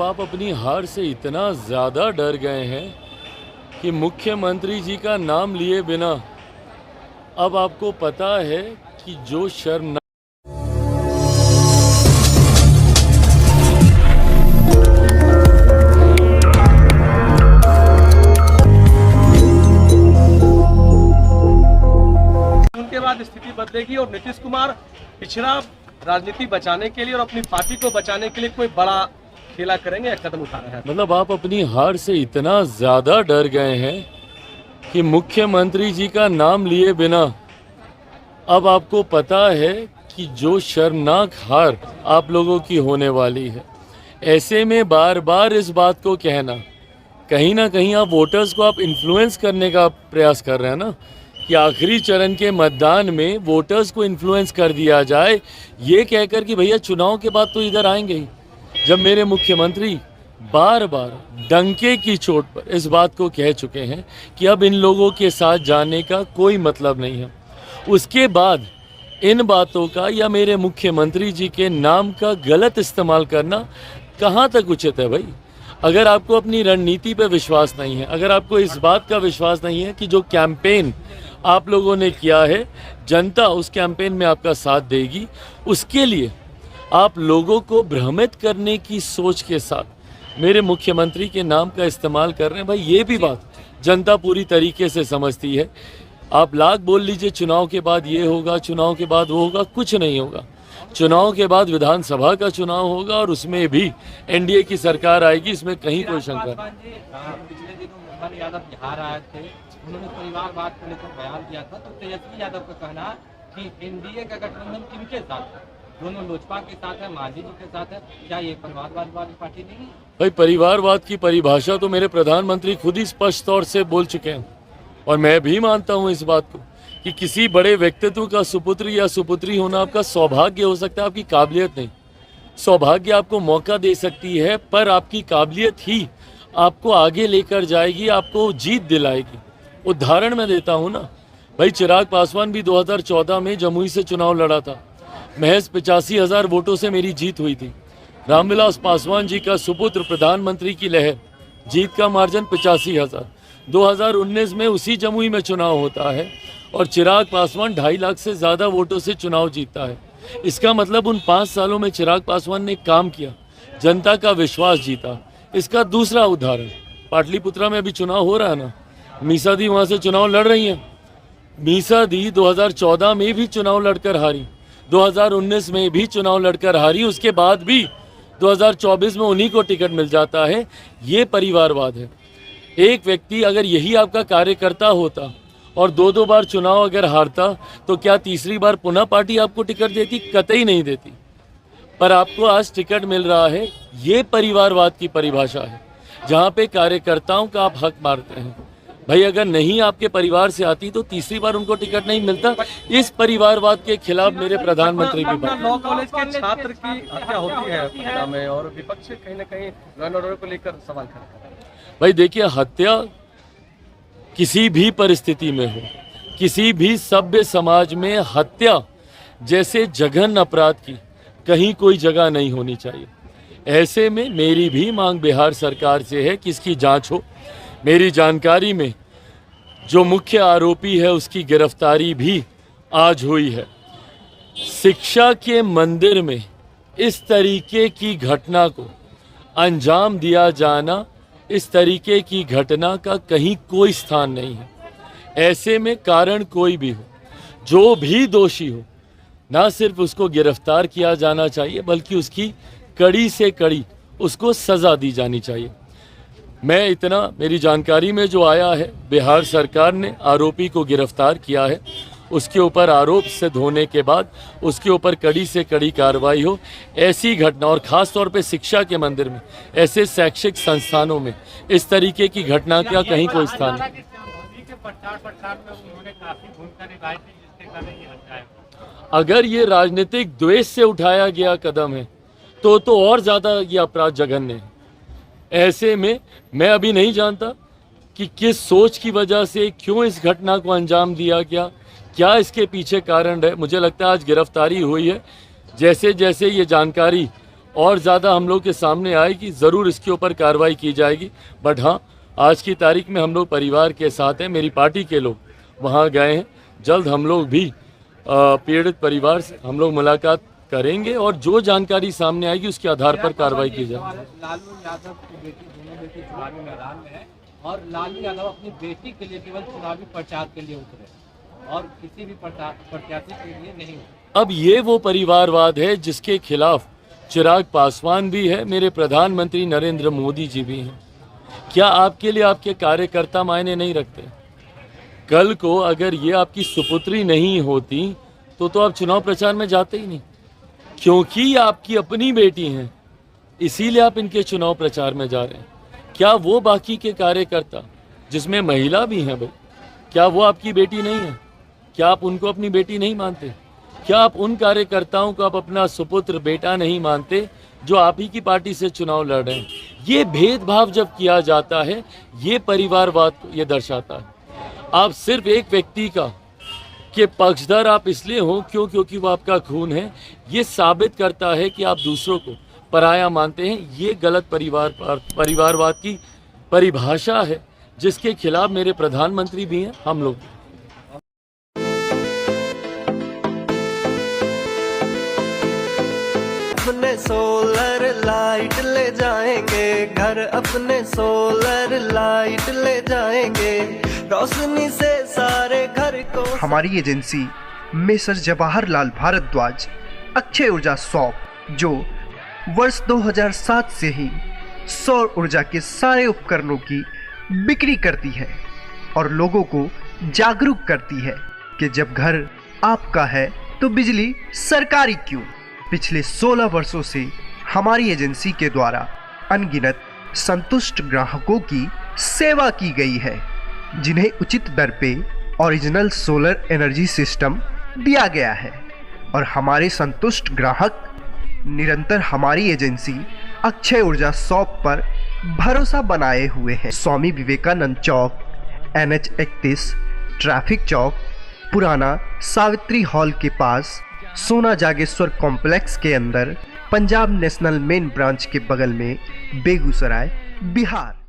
मतलब आप अपनी हार से इतना ज़्यादा डर गए हैं कि मुख्यमंत्री जी का नाम लिए बिना अब आपको पता है कि जो शर्म उनके बाद स्थिति बदलेगी और नीतीश कुमार पिछड़ा राजनीति बचाने के लिए और अपनी पार्टी को बचाने के लिए कोई बड़ा खेला करेंगे या कदम उठा रहे हैं। मतलब आप अपनी हार से इतना ज़्यादा डर गए हैं कि मुख्यमंत्री जी का नाम लिए बिना अब आपको पता है कि जो शर्मनाक हार आप लोगों की होने वाली है। ऐसे में बार बार इस बात को कहना, कहीं ना कहीं आप वोटर्स को आप इन्फ्लुएंस करने का प्रयास कर रहे हैं ना, कि आखिरी चरण के मतदान में वोटर्स को इन्फ्लुएंस कर दिया जाए, ये कहकर कि भैया चुनाव के बाद तो इधर आएंगे ही। जब मेरे मुख्यमंत्री बार बार डंके की चोट पर इस बात को कह चुके हैं कि अब इन लोगों के साथ जाने का कोई मतलब नहीं है, उसके बाद इन बातों का या मेरे मुख्यमंत्री जी के नाम का गलत इस्तेमाल करना कहाँ तक उचित है भाई। अगर आपको अपनी रणनीति पर विश्वास नहीं है, अगर आपको इस बात का विश्वास नहीं है कि जो कैंपेन आप लोगों ने किया है जनता उस कैंपेन में आपका साथ देगी, उसके लिए आप लोगों को भ्रमित करने की सोच के साथ मेरे मुख्यमंत्री के नाम का इस्तेमाल कर रहे हैं। भाई ये भी बात जनता पूरी तरीके से समझती है। आप लाख बोल लीजिए चुनाव के बाद ये होगा, चुनाव के बाद वो होगा, कुछ नहीं होगा। चुनाव के बाद विधानसभा का चुनाव होगा और उसमें भी एनडीए की सरकार आएगी, इसमें कहीं कोई शंका नहीं। पिछले दिनों मोहन यादव बिहार आए थे, उन्होंने परिवारवाद को लेकर बयान दिया था। तो तेजस्वी यादव का कहना है कि एनडीए का गठबंधन किनके साथ है, दोनों लोजपा के साथ है, मांझी जी के साथ है, क्या ये परिवारवाद वाली पार्टी नहीं है? भाई परिवारवाद की परिभाषा तो मेरे प्रधानमंत्री खुद ही स्पष्ट तौर से बोल चुके हैं और मैं भी मानता हूं इस बात को कि किसी बड़े व्यक्तित्व का सुपुत्र या सुपुत्री होना आपका सौभाग्य हो सकता है, आपकी काबिलियत नहीं। सौभाग्य आपको मौका दे सकती है, पर आपकी काबिलियत ही आपको आगे लेकर जाएगी, आपको जीत दिलाएगी। उदाहरण मैं देता हूं ना भाई, चिराग पासवान भी 2014 में जमुई से चुनाव लड़ा था, महज 85,000 वोटों से मेरी जीत हुई थी। रामविलास पासवान जी का सुपुत्र प्रधानमंत्री की लहर, जीत का मार्जिन 85,000। 2019 में उसी जमुई में चुनाव होता है और चिराग पासवान 2.5 लाख से ज़्यादा वोटों से चुनाव जीतता है। इसका मतलब उन 5 सालों में चिराग पासवान ने काम किया, जनता का विश्वास जीता। इसका दूसरा उदाहरण, पाटलिपुत्रा में भी चुनाव हो रहा है ना, मीसा दी वहाँ से चुनाव लड़ रही हैं। मीसा दी 2014 में भी चुनाव लड़कर हारी, 2019 में भी चुनाव लड़कर हारी, उसके बाद भी 2024 में उन्हीं को टिकट मिल जाता है। ये परिवारवाद है। एक व्यक्ति अगर यही आपका कार्यकर्ता होता और 2-2 बार चुनाव अगर हारता तो क्या तीसरी बार पुनः पार्टी आपको टिकट देती? कतई नहीं देती। पर आपको आज टिकट मिल रहा है, ये परिवारवाद की परिभाषा है, जहाँ पे कार्यकर्ताओं का आप हक मारते हैं। भाई अगर नहीं आपके परिवार से आती तो तीसरी बार उनको टिकट नहीं मिलता। इस परिवारवाद के खिलाफ मेरे प्रधानमंत्री भी बात। लॉ कॉलेज के छात्र की हत्या होती है पटना में और विपक्ष कहीं न कहीं लॉ एंड ऑर्डर को लेकर सवाल खड़ा कर रहा है। भाई देखिए, हत्या किसी भी परिस्थिति में हो, किसी भी सभ्य समाज में हत्या जैसे जघन्य अपराध की कहीं कोई जगह नहीं होनी चाहिए। ऐसे में मेरी भी मांग बिहार सरकार से है कि इसकी जांच हो। मेरी जानकारी में जो मुख्य आरोपी है उसकी गिरफ्तारी भी आज हुई है। शिक्षा के मंदिर में इस तरीके की घटना को अंजाम दिया जाना, इस तरीके की घटना का कहीं कोई स्थान नहीं है। ऐसे में कारण कोई भी हो, जो भी दोषी हो, ना सिर्फ उसको गिरफ्तार किया जाना चाहिए बल्कि उसकी कड़ी से कड़ी उसको सज़ा दी जानी चाहिए। मैं इतना, मेरी जानकारी में जो आया है, बिहार सरकार ने आरोपी को गिरफ्तार किया है, उसके ऊपर आरोप सिद्ध होने के बाद उसके ऊपर कड़ी से कड़ी कार्रवाई हो। ऐसी घटना, और ख़ास तौर पे शिक्षा के मंदिर में, ऐसे शैक्षिक संस्थानों में इस तरीके की घटना का कहीं कोई स्थान नहीं। अगर ये राजनीतिक द्वेष से उठाया गया कदम है तो और ज़्यादा ये अपराध जघन्य है। ऐसे में मैं अभी नहीं जानता कि किस सोच की वजह से क्यों इस घटना को अंजाम दिया गया, क्या इसके पीछे कारण है। मुझे लगता है आज गिरफ्तारी हुई है, जैसे जैसे ये जानकारी और ज़्यादा हम लोग के सामने आएगी, ज़रूर इसके ऊपर कार्रवाई की जाएगी। बट हाँ, आज की तारीख में हम लोग परिवार के साथ हैं, मेरी पार्टी के लोग वहाँ गए हैं। जल्द हम लोग भी पीड़ित परिवार से हम लोग मुलाकात करेंगे और जो जानकारी सामने आएगी उसके आधार पर कार्रवाई की जाएगी। लालू यादव की बेटी, दोनों बेटी चुनावी मैदान में है और लालू यादव अपनी बेटी के लिए केवल चुनावी प्रचार के लिए उतरे और किसी भी प्रत्याशी के लिए नहीं उतरे। अब ये वो परिवारवाद है जिसके खिलाफ चिराग पासवान भी है, मेरे प्रधानमंत्री नरेंद्र मोदी जी भी हैं। क्या आपके लिए आपके कार्यकर्ता मायने नहीं रखते? कल को अगर ये आपकी सुपुत्री नहीं होती तो आप चुनाव प्रचार में जाते ही नहीं, क्योंकि ये आपकी अपनी बेटी हैं, इसीलिए आप इनके चुनाव प्रचार में जा रहे हैं। क्या वो बाकी के कार्यकर्ता जिसमें महिला भी हैं भाई, क्या वो आपकी बेटी नहीं है? क्या आप उनको अपनी बेटी नहीं मानते? क्या आप उन कार्यकर्ताओं को आप अपना सुपुत्र बेटा नहीं मानते जो आप ही की पार्टी से चुनाव लड़ रहे हैं? ये भेदभाव जब किया जाता है, ये परिवारवाद को ये दर्शाता है। आप सिर्फ एक व्यक्ति का के पक्षधर आप इसलिए हो क्योंकि वो आपका खून है, ये साबित करता है कि आप दूसरों को पराया मानते हैं। ये गलत परिवारवाद की परिभाषा है जिसके खिलाफ मेरे प्रधानमंत्री भी हैं, हम लोग। अपने सोलर लाइट ले जाएंगे घर, अपने सोलर लाइट ले जाएंगे, रोशनी से सारे घर को। हमारी एजेंसी मेसर जवाहरलाल भारद्वाज अक्षय ऊर्जा शॉप, जो वर्ष 2007 से ही सौर ऊर्जा के सारे उपकरणों की बिक्री करती है और लोगों को जागरूक करती है कि जब घर आपका है तो बिजली सरकारी क्यों। पिछले 16 वर्षों से हमारी एजेंसी के द्वारा अनगिनत संतुष्ट ग्राहकों की सेवा की गई है, जिन्हें उचित दर पे ओरिजिनल सोलर एनर्जी सिस्टम दिया गया है और हमारे संतुष्ट ग्राहक निरंतर हमारी एजेंसी अक्षय ऊर्जा शॉप पर भरोसा बनाए हुए हैं। स्वामी विवेकानंद चौक, NH 31, ट्रैफिक चौक, पुराना सावित्री हॉल के पास, सोना जागेश्वर कॉम्प्लेक्स के अंदर, पंजाब नेशनल मेन ब्रांच के बगल में, बेगूसराय, बिहार।